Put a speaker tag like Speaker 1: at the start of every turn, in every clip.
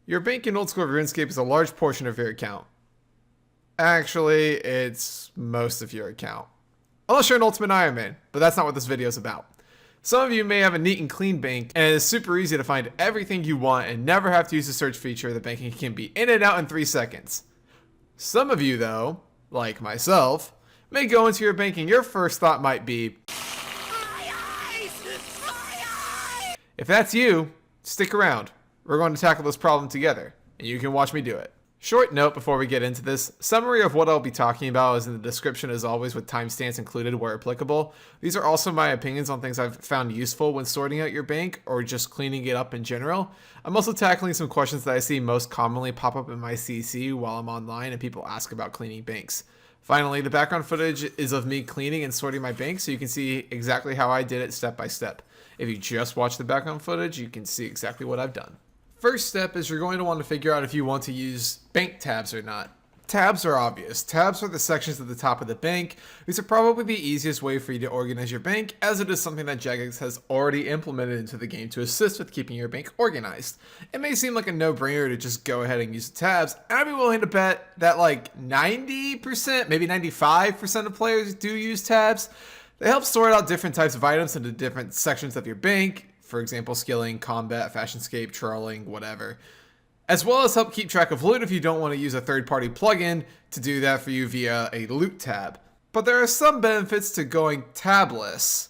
Speaker 1: Your bank in old school RuneScape is a large portion of your account. Actually, it's most of your account. Unless you're an Ultimate Iron Man, but that's not what this video is about. Some of you may have a neat and clean bank, and it is super easy to find everything you want and never have to use the search feature. The banking can be in and out in 3 seconds. Some of you, though, like myself, may go into your bank and your first thought might be, if that's you, stick around. We're going to tackle this problem together, and you can watch me do it. Short note before we get into this, summary of what I'll be talking about is in the description as always with timestamps included where applicable. These are also my opinions on things I've found useful when sorting out your bank or just cleaning it up in general. I'm also tackling some questions that I see most commonly pop up in my CC while I'm online and people ask about cleaning banks. Finally, the background footage is of me cleaning and sorting my bank so you can see exactly how I did it step by step. If you just watch the background footage, you can see exactly what I've done. First step is you're going to want to figure out if you want to use bank tabs or not. Tabs are obvious. Tabs are the sections at the top of the bank. These are probably the easiest way for you to organize your bank, as it is something that Jagex has already implemented into the game to assist with keeping your bank organized. It may seem like a no-brainer to just go ahead and use the tabs, and I'd be willing to bet that like 90%, maybe 95% of players do use tabs. They help sort out different types of items into different sections of your bank. For example, skilling, combat, fashionscape, trolling, whatever. As well as help keep track of loot if you don't want to use a third-party plugin to do that for you via a loot tab. But there are some benefits to going tabless.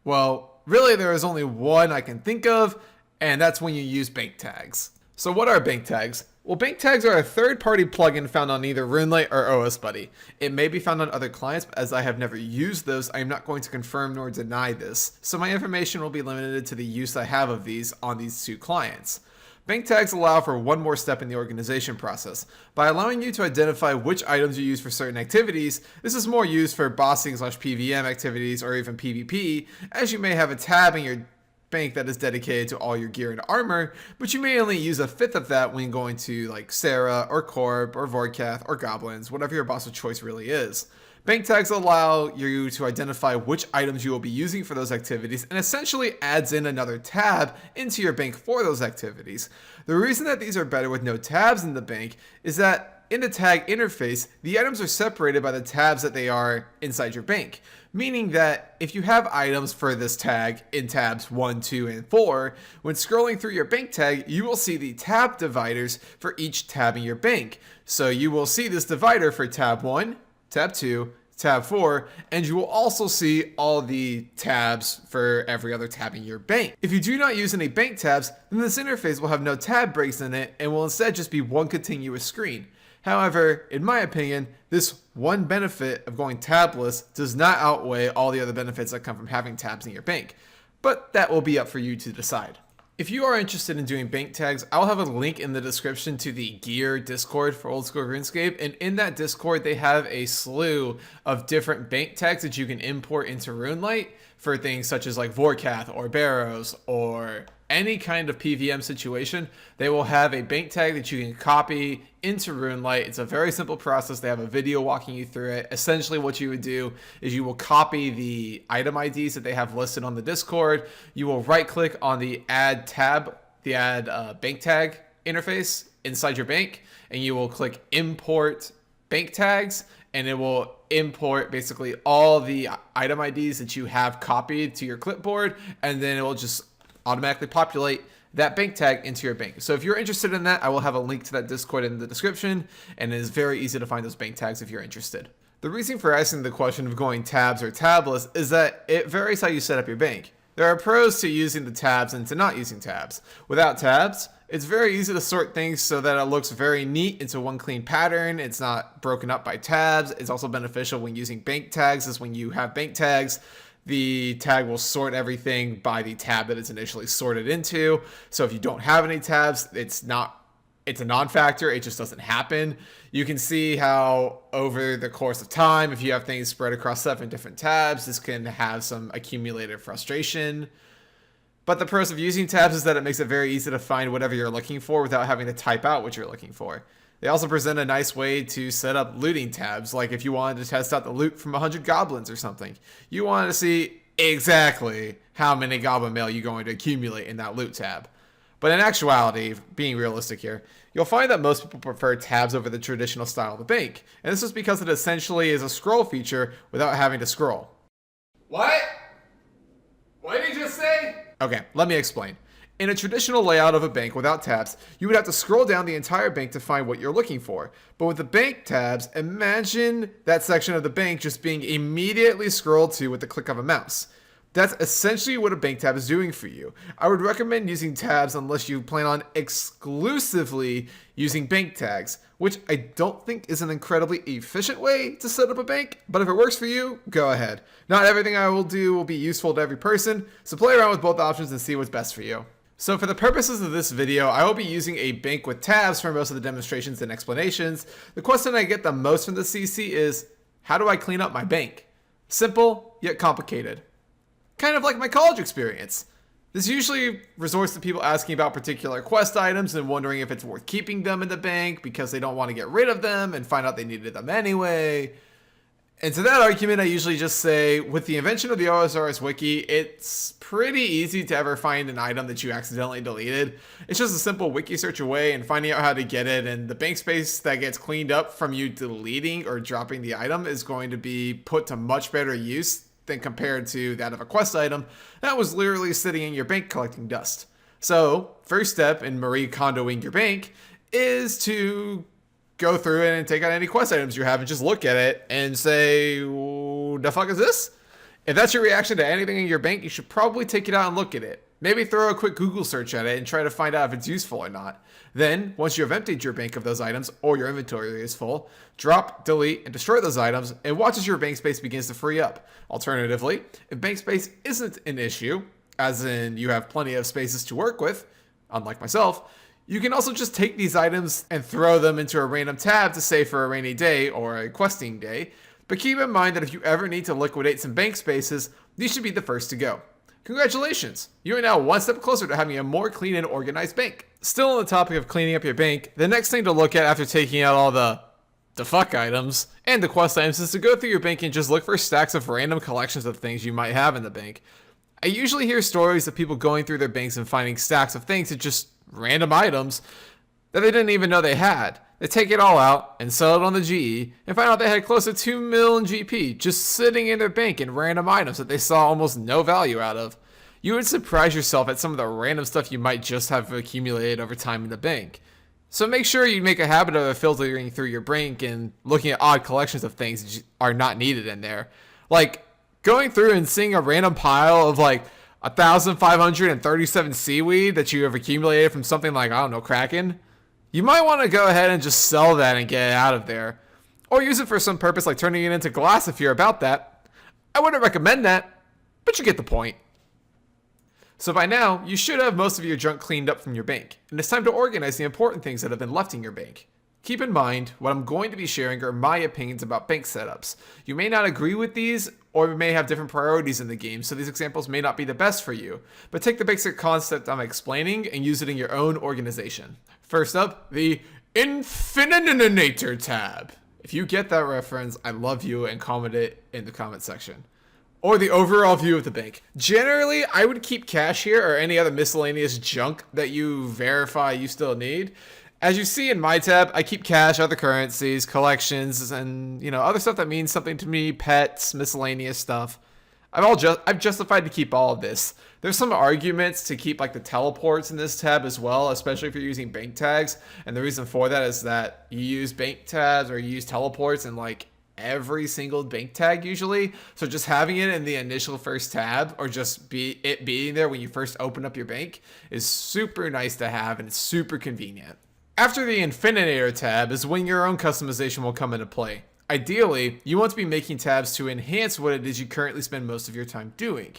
Speaker 1: Well, really there is only one I can think of, and that's when you use bank tags. So what are bank tags? Well, bank tags are a third-party plugin found on either RuneLite or OSBuddy. It may be found on other clients, but as I have never used those, I am not going to confirm nor deny this, so my information will be limited to the use I have of these on these 2 clients. Bank tags allow for one more step in the organization process. By allowing you to identify which items you use for certain activities, this is more used for bossing/PVM activities or even PvP, as you may have a tab in your bank that is dedicated to all your gear and armor, but you may only use a fifth of that when going to like Sarah or Corp or Vorkath or Goblins, whatever your boss of choice really is. Bank tags allow you to identify which items you will be using for those activities and essentially adds in another tab into your bank for those activities. The reason that these are better with no tabs in the bank is that in the tag interface, the items are separated by the tabs that they are inside your bank. Meaning that if you have items for this tag in tabs 1, 2, and 4, when scrolling through your bank tag, you will see the tab dividers for each tab in your bank. So you will see this divider for tab 1, tab 2, tab 4, and you will also see all the tabs for every other tab in your bank. If you do not use any bank tabs, then this interface will have no tab breaks in it and will instead just be one continuous screen. However, in my opinion, this one benefit of going tabless does not outweigh all the other benefits that come from having tabs in your bank, but that will be up for you to decide. If you are interested in doing bank tags, I'll have a link in the description to the Gear Discord for Old School RuneScape, and in that Discord they have a slew of different bank tags that you can import into RuneLite for things such as like Vorkath or Barrows or any kind of PVM situation. They will have a bank tag that you can copy into RuneLite. It's a very simple process. They have a video walking you through it. Essentially what you would do is you will copy the item IDs that they have listed on the Discord. You will right click on the add tab, the add bank tag interface inside your bank, and you will click import bank tags, and it will import basically all the item IDs that you have copied to your clipboard, and then it will just automatically populate that bank tag into your bank. So if you're interested in that, I will have a link to that Discord in the description, and it is very easy to find those bank tags if you're interested. The reason for asking the question of going tabs or tabless is that it varies how you set up your bank. There are pros to using the tabs and to not using tabs. Without tabs, it's very easy to sort things so that it looks very neat into one clean pattern. It's not broken up by tabs. It's also beneficial when using bank tags, as when you have bank tags, the tag will sort everything by the tab that it's initially sorted into. So if you don't have any tabs, it's a non-factor. It just doesn't happen. You can see how over the course of time, if you have things spread across 7 different tabs, this can have some accumulated frustration. But the pros of using tabs is that it makes it very easy to find whatever you're looking for without having to type out what you're looking for. They also present a nice way to set up looting tabs, like if you wanted to test out the loot from 100 goblins or something. You wanted to see exactly how many goblin mail you're going to accumulate in that loot tab. But in actuality, being realistic here, you'll find that most people prefer tabs over the traditional style of the bank. And this is because it essentially is a scroll feature without having to scroll. What? What did you just say? Okay, let me explain. In a traditional layout of a bank without tabs, you would have to scroll down the entire bank to find what you're looking for. But with the bank tabs, imagine that section of the bank just being immediately scrolled to with the click of a mouse. That's essentially what a bank tab is doing for you. I would recommend using tabs unless you plan on exclusively using bank tags, which I don't think is an incredibly efficient way to set up a bank, but if it works for you, go ahead. Not everything I will do will be useful to every person, so play around with both options and see what's best for you. So for the purposes of this video, I will be using a bank with tabs for most of the demonstrations and explanations. The question I get the most from the CC is, how do I clean up my bank? Simple, yet complicated. Kind of like my college experience. This usually resorts to people asking about particular quest items and wondering if it's worth keeping them in the bank because they don't want to get rid of them and find out they needed them anyway. And to that argument, I usually just say, with the invention of the OSRS wiki, it's pretty easy to ever find an item that you accidentally deleted. It's just a simple wiki search away and finding out how to get it, and the bank space that gets cleaned up from you deleting or dropping the item is going to be put to much better use than compared to that of a quest item that was literally sitting in your bank collecting dust. So, first step in Marie Kondoing your bank is to go through it and take out any quest items you have and just look at it and say, the fuck is this? If that's your reaction to anything in your bank, you should probably take it out and look at it. Maybe throw a quick Google search at it and try to find out if it's useful or not. Then, once you have emptied your bank of those items or your inventory is full, drop, delete, and destroy those items and watch as your bank space begins to free up. Alternatively, if bank space isn't an issue, as in you have plenty of spaces to work with, unlike myself, you can also just take these items and throw them into a random tab to save for a rainy day or a questing day. But keep in mind that if you ever need to liquidate some bank spaces, these should be the first to go. Congratulations! You are now one step closer to having a more clean and organized bank. Still on the topic of cleaning up your bank, the next thing to look at after taking out all the fuck items and the quest items is to go through your bank and just look for stacks of random collections of things you might have in the bank. I usually hear stories of people going through their banks and finding stacks of things that just random items that they didn't even know they had. They take it all out and sell it on the GE and find out they had close to 2 million GP just sitting in their bank in random items that they saw almost no value out of. You would surprise yourself at some of the random stuff you might just have accumulated over time in the bank. So make sure you make a habit of filtering through your bank and looking at odd collections of things that are not needed in there. Like going through and seeing a random pile of like 1,537 seaweed that you have accumulated from something like, I don't know, Kraken. You might want to go ahead and just sell that and get it out of there. Or use it for some purpose like turning it into glass if you're about that. I wouldn't recommend that, but you get the point. So by now, you should have most of your junk cleaned up from your bank, and it's time to organize the important things that have been left in your bank. Keep in mind, what I'm going to be sharing are my opinions about bank setups. You may not agree with these, or you may have different priorities in the game, so these examples may not be the best for you. But take the basic concept I'm explaining and use it in your own organization. First up, the Infininator tab. If you get that reference, I love you, and comment it in the comment section. Or the overall view of the bank. Generally, I would keep cash here or any other miscellaneous junk that you verify you still need. As you see in my tab, I keep cash, other currencies, collections, and other stuff that means something to me, pets, miscellaneous stuff. I've justified to keep all of this. There's some arguments to keep like the teleports in this tab as well, especially if you're using bank tags. And the reason for that is that you use bank tabs or you use teleports in like every single bank tag usually. So just having it in the initial first tab or just it being there when you first open up your bank is super nice to have, and it's super convenient. After the Infininator tab is when your own customization will come into play. Ideally, you want to be making tabs to enhance what it is you currently spend most of your time doing.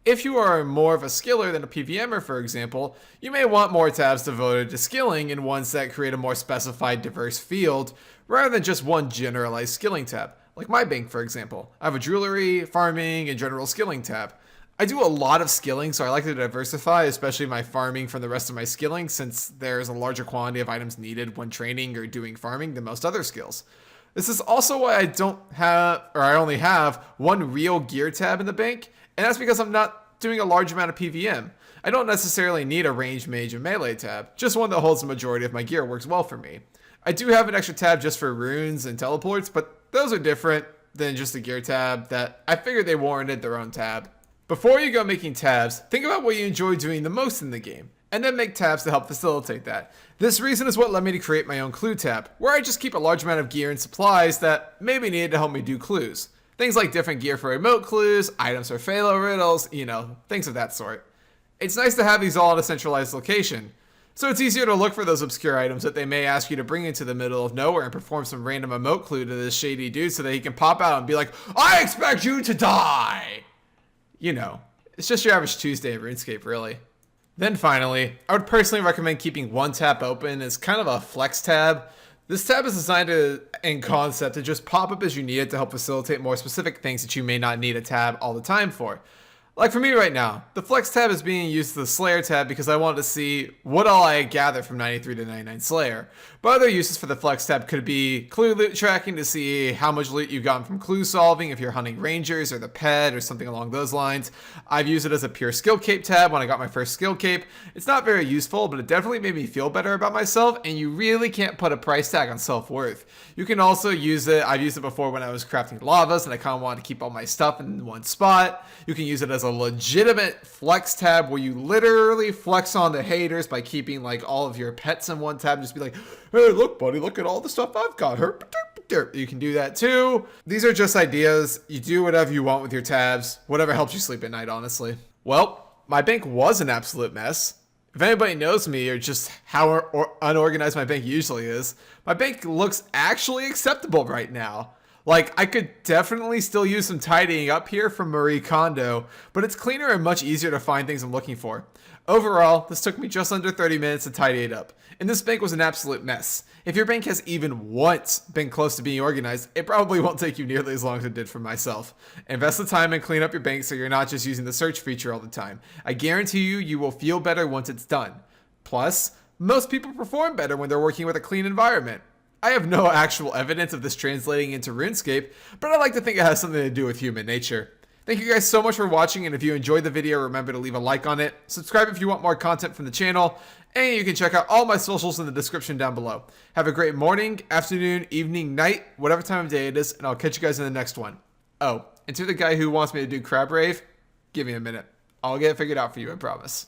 Speaker 1: If you are more of a skiller than a PVMer, for example, you may want more tabs devoted to skilling and ones that create a more specified, diverse field, rather than just one generalized skilling tab. Like my bank, for example. I have a jewelry, farming, and general skilling tab. I do a lot of skilling, so I like to diversify, especially my farming from the rest of my skilling, since there's a larger quantity of items needed when training or doing farming than most other skills. This is also why I only have one real gear tab in the bank, and that's because I'm not doing a large amount of PVM. I don't necessarily need a ranged mage and melee tab, just one that holds the majority of my gear works well for me. I do have an extra tab just for runes and teleports, but those are different than just a gear tab that I figured they warranted their own tab. Before you go making tabs, think about what you enjoy doing the most in the game, and then make tabs to help facilitate that. This reason is what led me to create my own clue tab, where I just keep a large amount of gear and supplies that may be needed to help me do clues. Things like different gear for remote clues, items for Phalo riddles, things of that sort. It's nice to have these all at a centralized location, so it's easier to look for those obscure items that they may ask you to bring into the middle of nowhere and perform some random emote clue to this shady dude so that he can pop out and be like, I expect you to die! It's just your average Tuesday of RuneScape, really. Then finally, I would personally recommend keeping one tab open as kind of a flex tab. This tab is designed in concept to just pop up as you need it to help facilitate more specific things that you may not need a tab all the time for. Like for me right now, the Flex tab is being used as the Slayer tab because I wanted to see what all I gather from 93 to 99 Slayer. But other uses for the Flex tab could be clue loot tracking to see how much loot you've gotten from clue solving if you're hunting rangers or the pet or something along those lines. I've used it as a pure skill cape tab when I got my first skill cape. It's not very useful, but it definitely made me feel better about myself, and you really can't put a price tag on self-worth. You can also use it, I've used it before when I was crafting lavas and I kind of wanted to keep all my stuff in one spot. You can use it as a legitimate flex tab where you literally flex on the haters by keeping like all of your pets in one tab. Just be like, hey, look, buddy, look at all the stuff I've got. You can do that too. These are just ideas. You do whatever you want with your tabs. Whatever helps you sleep at night, honestly. Well, my bank was an absolute mess. If anybody knows me or just how unorganized my bank usually is, my bank looks actually acceptable right now. Like, I could definitely still use some tidying up here from Marie Kondo, but it's cleaner and much easier to find things I'm looking for. Overall, this took me just under 30 minutes to tidy it up, and this bank was an absolute mess. If your bank has even once been close to being organized, it probably won't take you nearly as long as it did for myself. Invest the time and clean up your bank so you're not just using the search feature all the time. I guarantee you will feel better once it's done. Plus, most people perform better when they're working with a clean environment. I have no actual evidence of this translating into RuneScape, but I like to think it has something to do with human nature. Thank you guys so much for watching, and if you enjoyed the video, remember to leave a like on it, subscribe if you want more content from the channel, and you can check out all my socials in the description down below. Have a great morning, afternoon, evening, night, whatever time of day it is, and I'll catch you guys in the next one. Oh, and to the guy who wants me to do Crab Rave, give me a minute. I'll get it figured out for you, I promise.